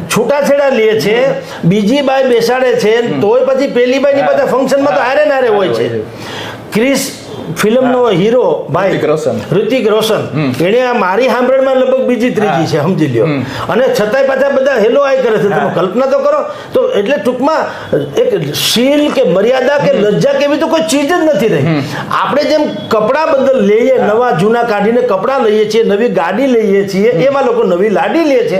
છૂટાછેડા લે છે, બીજી બાઈ બેસાડે છે, તોય પછી પેલી બાઈની બધા ફંક્શનમાં તો હારે નારે હોય છે. ક્રિસ ફિલ્મનો હીરો ભાઈ ઋતિક રોશન, એને આ મારી સાંભળમાં લગભગ બીજી ત્રીજી છે, સમજી લ્યો. અને છતાંય પાછા બધા હેલો આઈ કરે છે. તમે કલ્પના તો કરો. તો એટલે ટૂંકમાં એક શીલ કે મર્યાદા કે લજ્જા કે એવી તો કોઈ ચીજ જ નથી રહી. આપણે જેમ કપડાં બદલ લઈએ, નવા જૂના કાઢીને કપડાં લઈએ છીએ, નવી ગાડી લઈએ છીએ, એમાં લોકો નવી લાડી લે છે.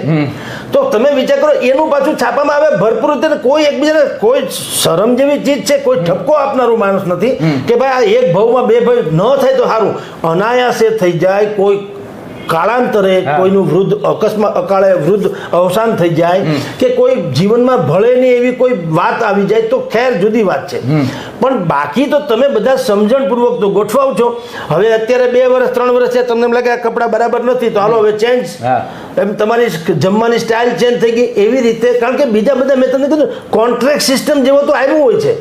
તો તમે વિચાર કરો, એનું પાછું છાપામાં આવે ભરપૂર રીતે. કોઈ એકબીજાને કોઈ શરમ જેવી ચીજ છે, કોઈ ઠપકો આપનારું માણસ નથી કે ભાઈ આ એક ભાવમાં બે ભાઈ ન થાય તો સારું. અનાયાસે થઈ જાય, કોઈ કાળાંતરે કોઈનું અકાળે વૃદ્ધ અવસાન થઈ જાય કે કોઈ જીવનમાં ભળે નહીં એવી કોઈ વાત આવી જાય તો ખેર જુદી વાત છે. પણ બાકી તો તમે બધા સમજણપૂર્વક તો ગોઠવાવ છો. હવે અત્યારે 2 વર્ષ 3 વર્ષ છે, તમને એમ લાગે આ કપડાં બરાબર નથી તો હાલો હવે ચેન્જ, એમ તમારી જમવાની સ્ટાઇલ ચેન્જ થઈ ગઈ એવી રીતે. કારણ કે બીજા બધા મેં તમને કીધું કોન્ટ્રાક્ટ સિસ્ટમ જેવો તો આવ્યું હોય છે.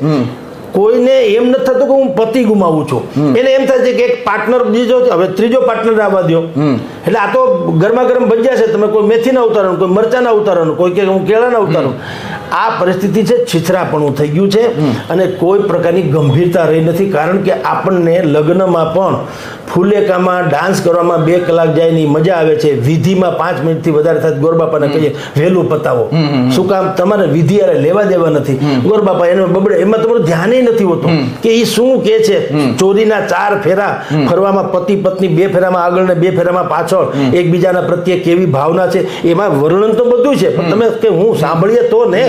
કોઈને એમ નથી થતું કે હું પતિ ગુમાવું છું, એને એમ થાય છે કે એક પાર્ટનર બીજો, હવે ત્રીજો પાર્ટનર આવવા દો. એટલે આ તો ગરમા ગરમ ભજીયા છે, તમે કોઈ મેથીના ઉતારવાનું, કોઈ મરચાના ઉતારવાનું, કોઈ કે હું કેળાના ઉતારું. આ પરિસ્થિતિ છે, છીછરાપણું થઈ ગયું છે અને કોઈ પ્રકારની ગંભીરતા રહી નથી. કારણ કે આપણને લગ્નમાં પણ ફુલેકામાં ડાન્સ કરવામાં 2 કલાક જાય ની મજા આવે છે, વિધિમાં 5 મિનિટથી વધારે થાય ગોરબાપાને કહીએ વહેલું પતાવો. શું કામ? તમારે વિધિ અરે લેવા દેવા નથી. ગોરબાપા એને બબડે, એમાં તમારું ધ્યાન નથી હોતું કે એ શું કે છે. ચોરીના 4 ફેરા ફરવામાં, પતિ પત્ની 2 ફેરામાં આગળ ને 2 ફેરામાં પાછળ, એકબીજાના પ્રત્યે કેવી ભાવના છે એમાં વર્ણન તો બધું છે, પણ તમે કે હું સાંભળીએ તો ને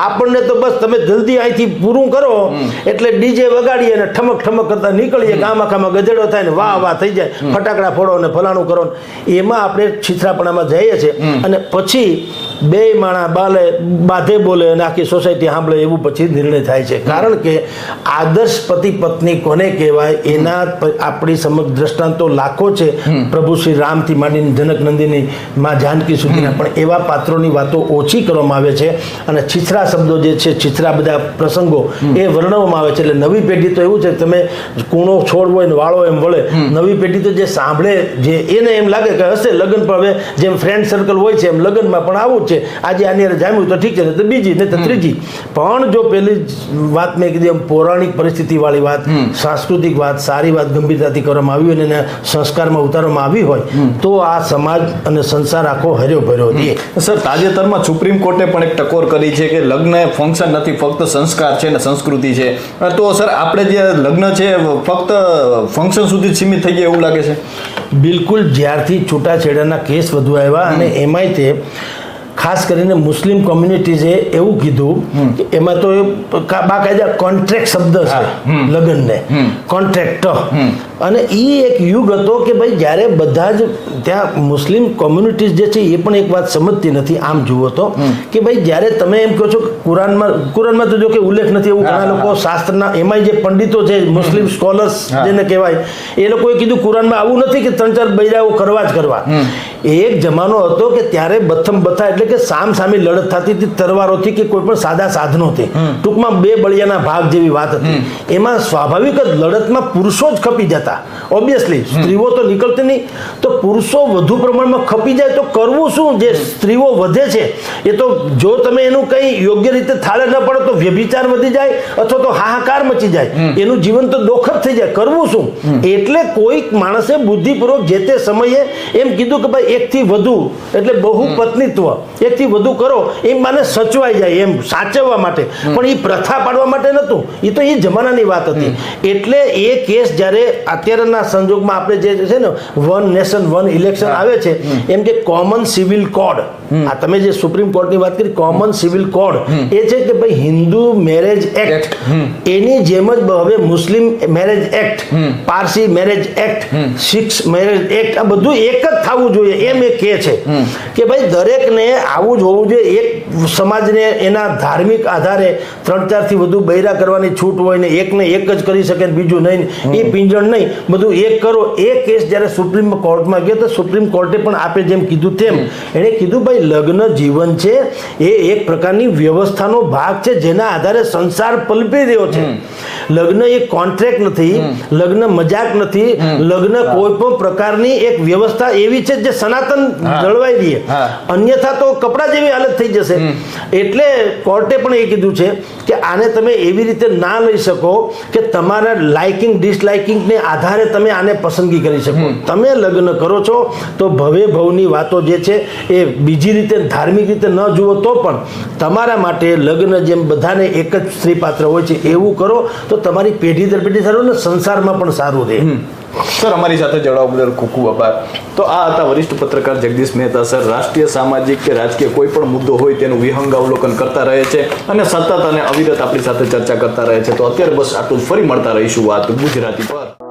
આપણને તો બસ તમે જલ્દી અહીંથી પૂરું કરો એટલે ડીજે વગાડીએ અને ઠમક ઠમક કરતા નીકળીએ, ગામ આખામાં ગધેડો થાય ને વાહ વાહ થઈ જાય, ફટાકડા ફોડો ને ફલાણું કરો, એમાં આપણે છીછરાપણામાં જઈએ છીએ અને પછી બે માણા બાધે બોલે અને આખી સોસાયટી સાંભળે એવું પછી નિર્ણય થાય છે. કારણ કે આદર્શ પતિ પત્ની કોને કહેવાય એના આપણી સમક્ષ દ્રષ્ટાંતો લાખો છે, પ્રભુ શ્રી રામથી માંડીને જનક નંદીની માં જાનકી સુધીના, પણ એવા પાત્રોની વાતો ઓછી કરવામાં આવે છે અને છીછરા શબ્દો જે છે, છીછરા બધા પ્રસંગો એ વર્ણવવામાં આવે છે. એટલે નવી પેઢી તો એવું છે, તમે કૂણો છોડ હોય ને વાળો એમ વળે, નવી પેઢી તો જે સાંભળે જે એને એમ લાગે કે હશે લગ્ન, પણ હવે જેમ ફ્રેન્ડ સર્કલ હોય છે એમ લગ્નમાં પણ આવું જ છે, આજે આની હારે જામ્યું તો ઠીક છે, તો બીજી ને તો ત્રીજી. પણ જો પેલી વાત મેં કીધી એમ પૌરાણિક પરિસ્થિતિ વાળી વાત, સાંસ્કૃતિક વાત, સારી વાત ગંભીરતાથી કરવામાં આવી હોય અને એને સંસ્કારમાં ઉતારવામાં આવી હોય તો આ સમાજ અને સંસાર આખો હર્યો ભર્યો રહે. સર, તાજેતરમાં સુપ્રીમ કોર્ટે પણ એક ટકોર કરી છે કે લગ્ન એ ફંક્શન નથી, ફક્ત સંસ્કાર છે ને સંસ્કૃતિ છે. તો સર, આપણે જે લગ્ન છે ફક્ત ફંક્શન સુધી જ સીમિત થઈ ગયા એવું લાગે છે? બિલકુલ. જ્યારથી છૂટાછેડાના કેસ વધુ આવ્યા અને એમાંય તે ખાસ કરીને મુસ્લિમ કોમ્યુનિટીઝે એવું કીધું કે એમાં તો બાકાયદા કોન્ટ્રાક્ટ શબ્દ છે લગ્નને, કોન્ટ્રાક્ટ. અને એ એક યુગ હતો કે ભાઈ જ્યારે બધા જ ત્યાં મુસ્લિમ કોમ્યુનિટીઝ જે છે એ પણ એક વાત સમજતી નથી આમ જુઓ તો, કે ભાઈ જ્યારે તમે એમ કહો છો કુરાનમાં તો જો કે ઉલ્લેખ નથી એવું ઘણા લોકો શાસ્ત્રના, એમાંય જે પંડિતો છે મુસ્લિમ સ્કોલર્સ જેને કહેવાય, એ લોકોએ કીધું કુરાનમાં આવું નથી કે 3-4 બૈરાઓ કરવા જ કરવા. એક જમાનો હતો કે ત્યારે બથમ બથા એટલે કે સામ સામી લડત થતી હતી તરવારોથી કે કોઈ પણ સાદા સાધનોથી, ટૂંકમાં બે બળિયાના ભાગ જેવી વાત હતી. એમાં સ્વાભાવિક જ લડતમાં પુરુષો જ ખપી જતા, ઓબ્વિયસલી સ્ત્રીઓ તો નીકળતી નહીં. તો પુરુષો વધુ પ્રમાણમાં ખપી જાય તો કરવું શું? જે સ્ત્રીઓ વધે છે એ તો જો તમે એનું કંઈ યોગ્ય રીતે થાળે ન પડો તો વ્યભિચાર વધી જાય અથવા તો હાહાકાર મચી જાય, એનું જીવન તો દોખત થઈ જાય. કરવું શું? એટલે કોઈક માણસે બુદ્ધિપૂર્વક જે તે સમયે એમ કીધું કે ભાઈ એકથી વધુ એટલે બહુ પત્નીત્વ, એકથી વધુ કરો એમ માને સચવાઈ જાય એમ સાચવવા માટે, પણ એ પ્રથા પાડવા માટે નહોતું. એ તો એ જમાનાની વાત હતી. એટલે એ કેસ જ્યારે અત્યારના સંજોગમાં આપણે જે છે ને વન નેશન વન ઇલેક્શન આવે છે, એમ કે કોમન સિવિલ કોડ, આ તમે જે સુપ્રીમ કોર્ટની વાત કરી કોમન સિવિલ કોડ, એ છે કે ભાઈ હિન્દુ મેરેજ એક્ટ એની જેમ જ હવે Muslim marriage act, Parsi marriage act, Sikh marriage act, આ બધું એક જ થવું જોઈએ એમ એ કહે છે કે ભાઈ દરેકને આવું જ હોવું જોઈએ. એક સમાજને એના ધાર્મિક આધારે 3-4થી વધુ બૈરા કરવાની છૂટ હોય ને એકને એક જ કરી શકે બીજું નહીં, એ પિંજણ નહીં, બધું એક કરો. એ કેસ જ્યારે સુપ્રીમ કોર્ટમાં ગયો તો સુપ્રીમ કોર્ટે પણ આપે જેમ કીધું તેમ એણે કીધું ભાઈ લગ્ન જીવન છે એ એક પ્રકારની વ્યવસ્થાનો ભાગ છે જેના આધારે સંસાર પલપી રહ્યો છે. લગ્ન એક કોન્ટ્રાક્ટ નથી, લગ્ન મજાક નથી, લગ્ન કોઈ પણ પ્રકારની એક વ્યવસ્થા એવી છે જે સનાતન જળવાઈ રહે, અન્યથા તો કપડા જેવી હાલત થઈ જશે. એટલે કોર્ટે પણ એ કીધું છે કે આને તમે એવી રીતે ના લઈ શકો કે તમારા લાઇકિંગ ડિસલાઇકિંગને આધારે તમે આને પસંદગી કરી શકો. તમે લગ્ન કરો છો તો ભવે ભવની વાતો જે છે એ બીજી રીતે ધાર્મિક રીતે ન જુઓ તો પણ તમારા માટે લગ્ન જેમ બધાને એક જ સ્ત્રી પાત્ર હોય છે એવું કરો તો તમારી પેઢી દર પેઢી સારું ને સંસારમાં પણ સારું રહે. સર, અમારી સાથે જોડાવા બદલ ખૂબ ખૂબ આભાર. તો આ હતા વરિષ્ઠ પત્રકાર જગદીશ મહેતા. સર, રાષ્ટ્રીય સામાજિક કે રાજકીય કોઈ પણ મુદ્દો હોય તેનું વિહંગાવલોકન કરતા રહે છે અને સતત અને અવિરત આપણી સાથે ચર્ચા કરતા રહે છે. તો અત્યારે બસ આટલું જ, ફરી મળતા રહીશું વાત ગુજરાતી પર.